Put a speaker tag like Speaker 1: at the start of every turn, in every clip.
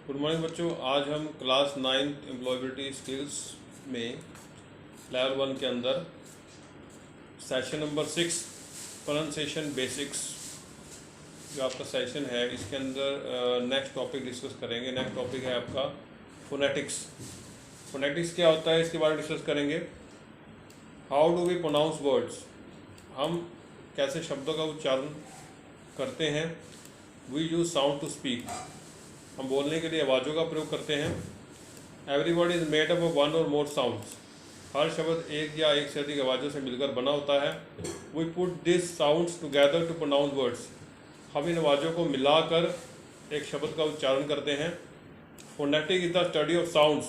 Speaker 1: Good morning बच्चों। आज हम क्लास 9 एम्प्लॉयबिलिटी स्किल्स में लेवल 1 के अंदर सेशन नंबर 6 प्रोनाउंसिएशन बेसिक्स जो आपका सेशन है इसके अंदर नेक्स्ट टॉपिक डिस्कस करेंगे। नेक्स्ट टॉपिक है आपका फोनेटिक्स। फोनेटिक्स क्या होता है इसके बारे में डिस्कस करेंगे। How do we pronounce words, हम कैसे शब्दों का उच्चारण करते हैं। We use sound to speak, हम बोलने के लिए आवाज़ों का प्रयोग करते हैं। Every word is made up of one or more sounds, हर शब्द एक या एक से अधिक आवाज़ों से मिलकर बना होता है। We put this sounds together to pronounce words, हम इन आवाज़ों को मिलाकर एक शब्द का उच्चारण करते हैं। Phonetic is the study of sounds,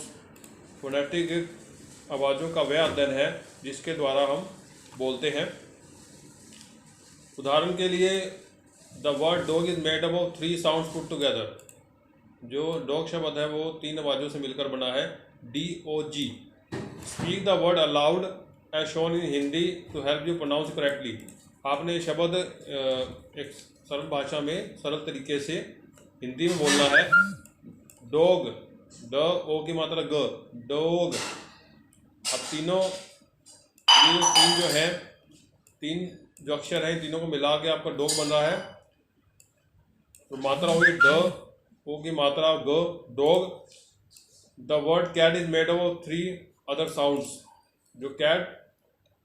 Speaker 1: phonetic आवाज़ों का वह अध्ययन है जिसके द्वारा हम बोलते हैं। उदाहरण के लिए the word dog is made up of 3 sounds put together, जो डॉग शब्द है वो 3 आवाज़ों से मिलकर बना है, DOG। Speak the word aloud as shown in Hindi to help you pronounce correctly, आपने शब्द एक सरल भाषा में सरल तरीके से हिंदी में बोलना है। डॉग, ड ओ की मात्रा ग, डॉग। अब तीनों ये तीन जो है, 3 जो अक्षर हैं तीनों को मिला के आपका डॉग बन रहा है। तो मात्रा होगी ड, ओ की मात्रा ग, dog. The word cat is made of 3 other sounds, जो कैट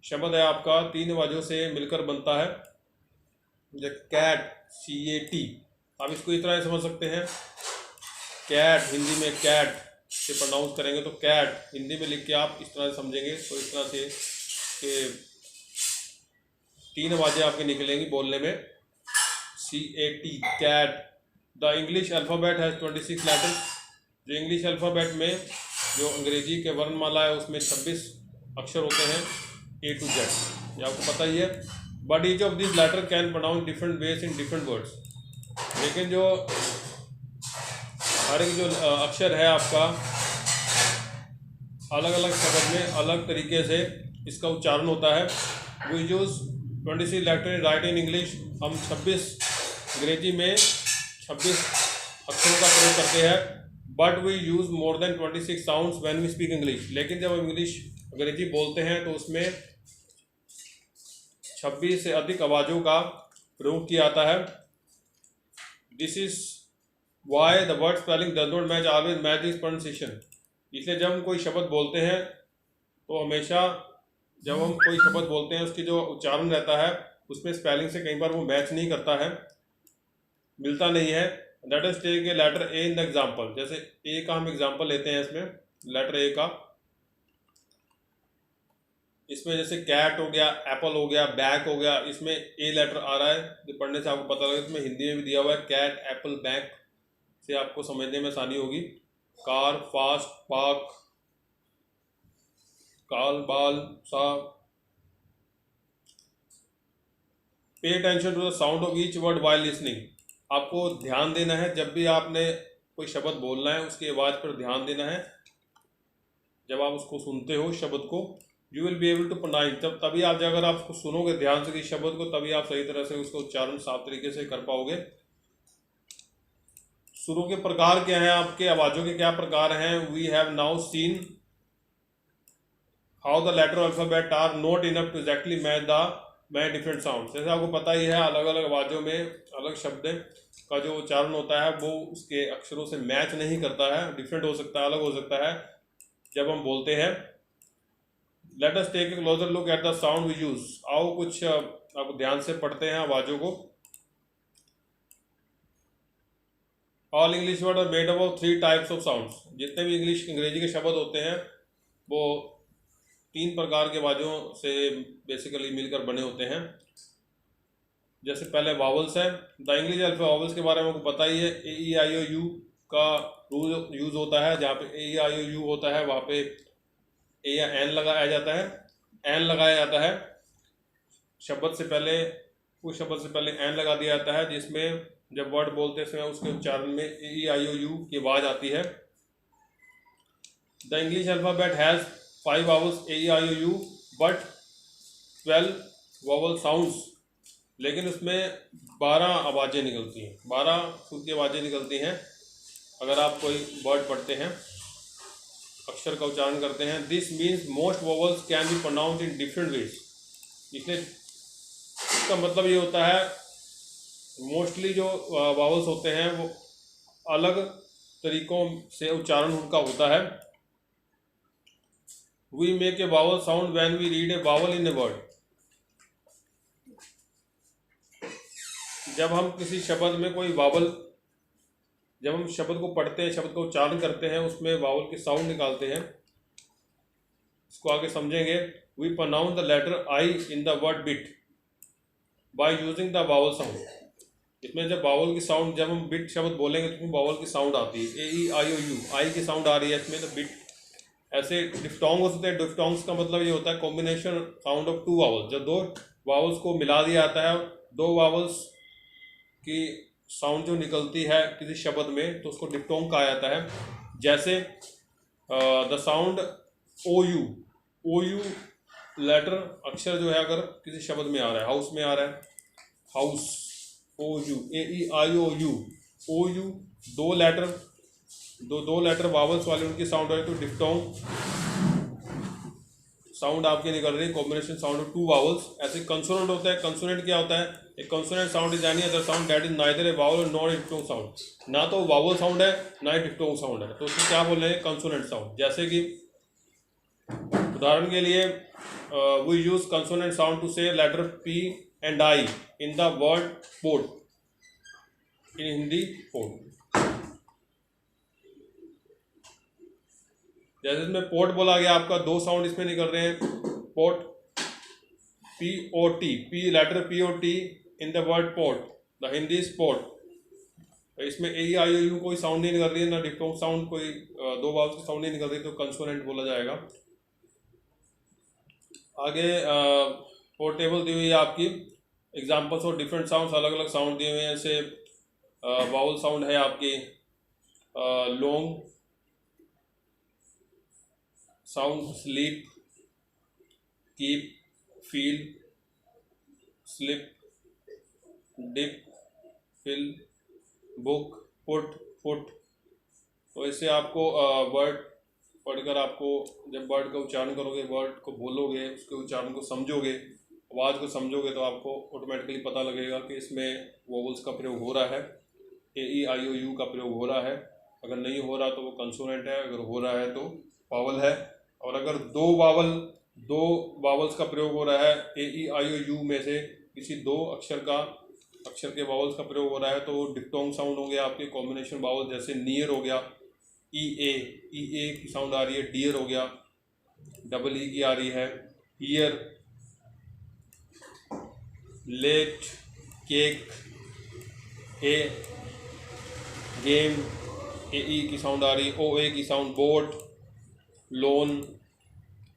Speaker 1: शब्द है आपका 3 आवाज़ों से मिलकर बनता है। कैट, CAT, आप इसको इस तरह समझ सकते हैं। कैट हिंदी में कैट से प्रोनाउंस करेंगे तो कैट, हिंदी में लिख के आप इस तरह से समझेंगे तो इस तरह से कि 3 आवाज़ें आपके निकलेंगी बोलने में, CAT, cat. The English alphabet has 26 letters, जो इंग्लिश अल्फ़ाबेट में जो अंग्रेजी के वर्णमाला है उसमें 26 अक्षर होते हैं, A to Z, ये आपको पता ही है। But each of this letter can pronounce different ways in different words, लेकिन जो हर एक जो अक्षर है आपका अलग अलग शब्द में अलग तरीके से इसका उच्चारण होता है। We use 26 letter write in English, हम 26 अंग्रेजी में 26 अक्षरों का प्रयोग करते हैं। But we use more than 26 sounds when we speak English, लेकिन जब हम अंग्रेजी बोलते हैं तो उसमें 26 से अधिक आवाज़ों का प्रयोग किया जाता है। This is why the word spelling does not match always match this pronunciation, इसलिए जब हम कोई शब्द बोलते हैं तो हमेशा जब हम कोई शब्द बोलते हैं उसकी जो उच्चारण रहता है उसमें स्पेलिंग से कई बार वो मैच नहीं करता है, मिलता नहीं है। Let us take a letter A in the example, जैसे ए का हम एग्जांपल लेते हैं, इसमें लेटर ए का, इसमें जैसे कैट हो गया, एप्पल हो गया, बैग हो गया, इसमें ए लेटर आ रहा है, पढ़ने से आपको पता लगे। इसमें हिंदी में भी दिया हुआ है कैट, एप्पल, बैग, से आपको समझने में आसानी होगी। कार, फास्ट, पार्क, काल, बाल, सा। Pay attention to the sound of each word while listening, आपको ध्यान देना है जब भी आपने कोई शब्द बोलना है उसकी आवाज़ पर ध्यान देना है। जब आप उसको सुनते हो शब्द को, you will be able to pronounce, तभी आप अगर आप उसको सुनोगे ध्यान से किसी शब्द को, तभी आप सही तरह से उसका उच्चारण साफ तरीके से कर पाओगे। सुरों के प्रकार क्या हैं, आपके आवाज़ों के क्या प्रकार हैं। We have now seen how the letter alphabet are not enough to exactly match different sound, जैसे आपको पता ही है अलग अलग आवाज़ों में अलग शब्द का जो उच्चारण होता है वो उसके अक्षरों से मैच नहीं करता है, डिफरेंट हो सकता है, अलग हो सकता है जब हम बोलते हैं। Let us take a closer look at the sound we use, आओ कुछ आप ध्यान से पढ़ते हैं आवाज़ों को। All English word are made up of 3 types of sounds, जितने भी अंग्रेजी के शब्द होते हैं वो 3 प्रकार के आवाज़ों से बेसिकली मिलकर बने होते हैं। जैसे पहले वावल्स है, द इंग्लिश अल्फा वावल्स के बारे में आपको पता ही है। AEIOU का रूल यूज़ होता है, जहाँ पे AEIOU होता है वहाँ पे ए या एन लगाया जाता है, एन लगाया जाता है शब्द से पहले, उस शब्द से पहले एन लगा दिया जाता है, जिसमें जब वर्ड बोलते समय उसके उच्चारण में AEIOU की आवाज़ आती है। The English alphabet has 5 vowels AEIOU but 12 vowel sounds, लेकिन उसमें 12 आवाज़ें निकलती हैं, 12 सुर की आवाज़ें निकलती हैं। अगर आप कोई वर्ड पढ़ते हैं, अक्षर का उच्चारण करते हैं, this means most vowels can be pronounce in different ways. इसलिए इसका मतलब ये होता है मोस्टली जो वावल्स होते हैं वो अलग तरीकों से उच्चारण उनका होता है। We make a vowel sound when we read a vowel in a word. जब हम किसी शब्द में कोई वावल, जब हम शब्द को पढ़ते हैं, शब्द का उच्चारण करते हैं, उसमें वावल के साउंड निकालते हैं। इसको आगे समझेंगे। We pronounce the letter I in the word bit by using the vowel sound. इसमें जब वावल की साउंड, जब हम बिट शब्द बोलेंगे तो उसमें वावल की साउंड आती है। ए ई आई ओ यू, आई की साउंड आ रही है इसमें, तो बिट। ऐसे डिफ्टोंग्स होते हैं। डिफ्टोंग्स का मतलब ये होता है combination sound of two vowels. जब दो वावल्स को मिला दिया जाता है, दो वावल्स की साउंड जो निकलती है किसी शब्द में, तो उसको डिफ्टोंग कहा जाता है। जैसे the sound O U, O U letter अक्षर जो है अगर किसी शब्द में आ रहा है, हाउस में आ रहा है, house, O U, A E I O U, O U, दो लेटर वावल्स वाले उनकी साउंड है, तो डिफ्टोंग साउंड आपकी निकल रही है, combination sound of two vowels. ऐसे कंसोनेंट होता है। कंसोनेंट क्या होता है? एक consonant sound is any other sound that is neither a vowel not a diphthong sound. ना तो वावल साउंड है ना ही डिफ्टोंग साउंड है, तो उसको क्या बोल रहे हैं? Consonant sound. जैसे कि उदाहरण के लिए we use consonant sound to say letter P and I in the word port, in Hindi port. जैसे इसमें पोर्ट बोला गया, आपका दो साउंड इसमें निकल रहे हैं। Port, P O T, P letter P O T in the word port, the Hindi is port. इसमें ए आई ओ यू कोई साउंड नहीं निकल रही है, ना डिफ्टोंग साउंड, कोई दो वावल्स की साउंड नहीं निकल रही, तो कंसोनेंट बोला जाएगा। आगे पोर्टेबल दी हुई है आपकी एग्जाम्पल्स और डिफरेंट साउंड्स, अलग अलग साउंड दिए हुए हैं। जैसे वावल साउंड है आपकी long sound, sleep, keep, feel, slip, dip, fill, book, put, foot. तो इससे आपको वर्ड पढ़कर, आपको जब वर्ड का उच्चारण करोगे, वर्ड को बोलोगे, उसके उच्चारण को समझोगे, आवाज़ को समझोगे, तो आपको ऑटोमेटिकली पता लगेगा कि इसमें वोवल्स का प्रयोग हो रहा है, ए ई आई ओ यू का प्रयोग हो रहा है। अगर नहीं हो रहा तो वो कंसोनेंट है, अगर हो रहा है तो वावल है। और अगर दो वावल्स का प्रयोग हो रहा है, ए ई आई ओ यू में से किसी दो अक्षर के वावल्स का प्रयोग हो रहा है, तो डिफ्टोंग साउंड होंगे आपके, कॉम्बिनेशन वावल। जैसे नियर हो गया, ई ए की साउंड आ रही है। डियर हो गया, डबल ई की आ रही है। ईयर, लेट, केक, ए, गेम, ए ई की साउंड आ रही है। ओ ए की साउंड, बोट, लोन।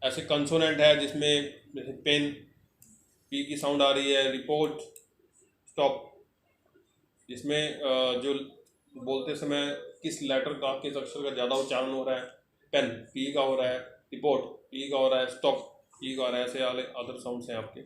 Speaker 1: ऐसे कंसोनेंट है जिसमें जैसे पेन, पी की साउंड आ रही है। रिपोर्ट, स्टॉप, जिसमें जो बोलते समय किस लेटर का, किस अक्षर का ज़्यादा उच्चारण हो रहा है। पेन, पी का हो रहा है। रिपोर्ट, पी का हो रहा है। स्टॉप, पी का हो रहा है। ऐसे अदर साउंड्स हैं आपके।